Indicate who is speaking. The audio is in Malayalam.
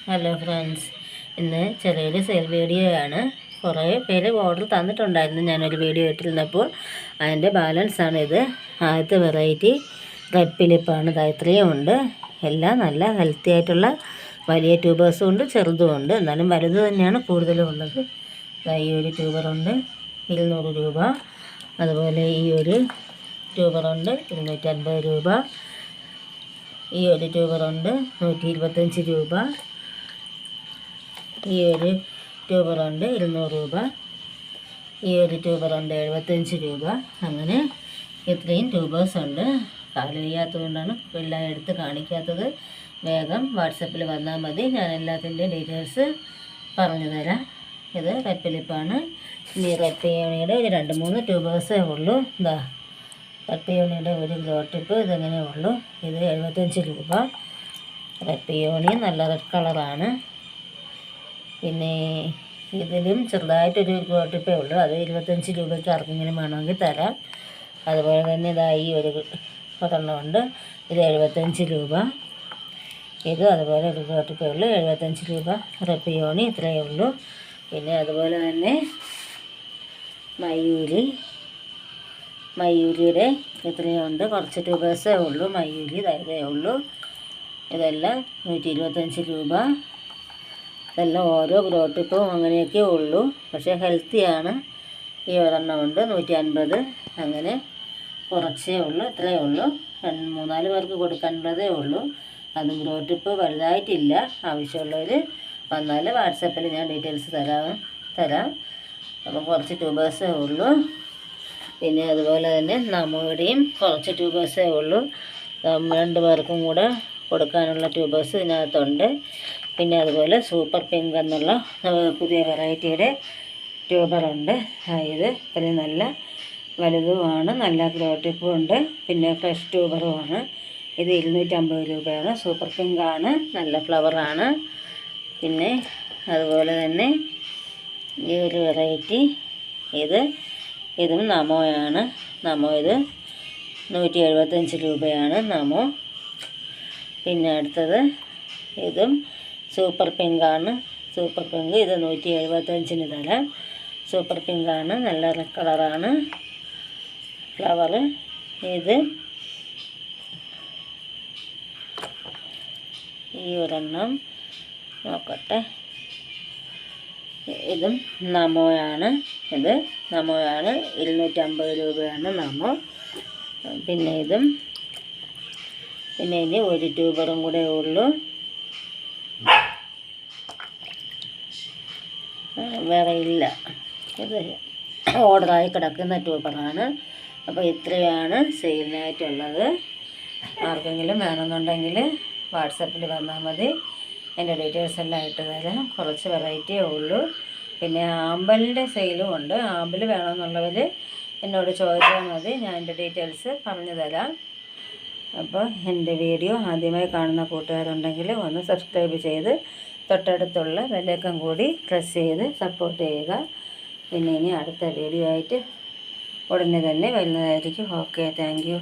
Speaker 1: ഹലോ ഫ്രണ്ട്സ്, ഇന്ന് ചെറിയൊരു സെയിൽ വീഡിയോ ആണ്. കുറേ പേര് ഓർഡർ തന്നിട്ടുണ്ടായിരുന്നു ഞാനൊരു വീഡിയോ ഇട്ടിരുന്നപ്പോൾ. അതിൻ്റെ ബാലൻസാണ് ഇത്. ആദ്യത്തെ വെറൈറ്റി റെഡ് ഫിലിപ്പാണ്. ഇത്രയും ഉണ്ട്. എല്ലാം നല്ല ഹെൽത്തി ആയിട്ടുള്ള വലിയ ട്യൂബേഴ്സും ഉണ്ട്, ചെറുതും ഉണ്ട്. എന്നാലും വലുത് തന്നെയാണ് കൂടുതലും ഉള്ളത്. ഈ ഒരു ട്യൂബറുണ്ട് 200 രൂപ. അതുപോലെ ഈ ഒരു ട്യൂബറുണ്ട് 250 രൂപ. ഈ ഒരു ട്യൂബറുണ്ട് 125 രൂപ. ഈ ഒരു ട്യൂബറുണ്ട് 200 രൂപ. ഈ ഒരു ട്യൂബറുണ്ട് 75 രൂപ. അങ്ങനെ ഇത്രയും ട്യൂബേഴ്സ് ഉണ്ട്. കാല് വയ്യാത്തതുകൊണ്ടാണ് എല്ലാം എടുത്ത് കാണിക്കാത്തത്. വേഗം വാട്സപ്പിൽ വന്നാൽ മതി, ഞാൻ എല്ലാത്തിൻ്റെ ഡീറ്റെയിൽസ് പറഞ്ഞു തരാം. ഇത് റെഡ് ഫിലിപ്പാണ്. ഇനി റെഡ് പിയോണിയുടെ ഒരു 2-3 ട്യൂബേഴ്സേ ഉള്ളൂ. റെഡ് പിയോണിയുടെ ഒരു ഗ്രോ ടിപ്പ് ഇതെങ്ങനെ ഉള്ളൂ. ഇത് 75 രൂപ. റെഡ് പിയോണി നല്ല റെഡ് കളറാണ്. പിന്നെ ഇതിലും ചെറുതായിട്ടൊരു ഗ്രോ ടിപ്പേ ഉള്ളൂ. അത് 25 രൂപയ്ക്ക് ആർക്കെങ്കിലും വേണമെങ്കിൽ തരാം. അതുപോലെ തന്നെ ഈ ഒരു ഒരെണ്ണമുണ്ട്. ഇത് 75 രൂപ. ഇത് അതുപോലെ ഒരു ഗ്രോ ടിപ്പേ ഉള്ളൂ, 75 രൂപ. റെഡ് പിയോണി ഇത്രയേ ഉള്ളൂ. പിന്നെ അതുപോലെ തന്നെ മയൂരിയുടെ ഇത്രയും ഉണ്ട്. കുറച്ച് ട്യൂബേഴ്സേ ഉള്ളൂ. മയൂരി ഇതേ ഉള്ളൂ. ഇതെല്ലാം 125 രൂപ. ഇതെല്ലാം ഓരോ ഗ്രോ ടിപ്പും അങ്ങനെയൊക്കെ ഉള്ളൂ. പക്ഷേ ഹെൽത്തിയാണ്. ഈ ഒരെണ്ണമുണ്ട് 150. അങ്ങനെ കുറച്ചേ ഉള്ളൂ, ഇത്രയേ ഉള്ളൂ. 3-4 പേർക്ക് കൊടുക്കാനുള്ളതേ ഉള്ളൂ. അത് ഗ്രോ ടിപ്പ് വലുതായിട്ടില്ല. ആവശ്യമുള്ളവർ വന്നാൽ വാട്സപ്പിൽ ഞാൻ ഡീറ്റെയിൽസ് തരാം. അപ്പം കുറച്ച് ട്യൂബേഴ്സേ ഉള്ളൂ. പിന്നെ അതുപോലെ തന്നെ നമ്മുടെയും കുറച്ച് ട്യൂബേഴ്സേ ഉള്ളൂ. 2 പേർക്കും കൂടെ കൊടുക്കാനുള്ള ട്യൂബേഴ്സ് ഇതിനകത്തുണ്ട്. പിന്നെ അതുപോലെ സൂപ്പർ പിങ്ക് എന്നുള്ള പുതിയ വെറൈറ്റിയുടെ ട്യൂബറുണ്ട്. ഇത് ഇത്രയും നല്ല വലുതുമാണ്, നല്ല ഗ്രോ ടിപ്പും ഉണ്ട്. പിന്നെ ഫ്രഷ് ട്യൂബറുമാണ്. ഇത് 250 രൂപയാണ്. സൂപ്പർ പിങ്കാണ്, നല്ല ഫ്ലവറാണ്. പിന്നെ അതുപോലെ തന്നെ ഈ ഒരു വെറൈറ്റി ഇതും നമോയാണ്. ഇത് 175 രൂപയാണ് നമോ. പിന്നെ അടുത്തത് ഇതും സൂപ്പർ പിങ്കാണ്. സൂപ്പർ പിങ്ക് ഇത് 175 തരാം. സൂപ്പർ പിങ്കാണ്, നല്ല റെഡ് കളറാണ് ഫ്ലവർ. ഇത് ഈ ഒരെണ്ണം നോക്കട്ടെ. ഇതും നമോയാണ്. 250 രൂപയാണ് നമോ. പിന്നെ ഇനി ഒരു ട്യൂബറും കൂടെ ഉള്ളൂ. വേറെ ഇല്ല. ഇത് ഓർഡറായി കിടക്കുന്ന ട്യൂബറാണ്. അപ്പോൾ ഇത്രയാണ് സെയിലിനായിട്ടുള്ളത്. ആർക്കെങ്കിലും വേണമെന്നുണ്ടെങ്കിൽ വാട്സപ്പിൽ വന്നാൽ മതി, എൻ്റെ ഡീറ്റെയിൽസ് എല്ലാം ഇട്ട് തരാം. കുറച്ച് വെറൈറ്റിയേ ഉള്ളൂ. പിന്നെ ആമ്പലിൻ്റെ സെയിലും ഉണ്ട്. ആമ്പൽ വേണമെന്നുള്ളവർ എന്നോട് ചോദിച്ചാൽ മതി, ഞാൻ എൻ്റെ ഡീറ്റെയിൽസ് പറഞ്ഞു തരാം. അപ്പോൾ എൻ്റെ വീഡിയോ ആദ്യമായി കാണുന്ന കൂട്ടുകാരുണ്ടെങ്കിൽ ഒന്ന് സബ്സ്ക്രൈബ് ചെയ്ത് തൊട്ടടുത്തുള്ള ബെല്ലൈക്കൺ കൂടി പ്രസ് ചെയ്ത് സപ്പോർട്ട് ചെയ്യുക. പിന്നെ ഇനി അടുത്ത വീഡിയോ ആയിട്ട് ഉടനെ തന്നെ വരുന്നതായിരിക്കും. Okay, thank you.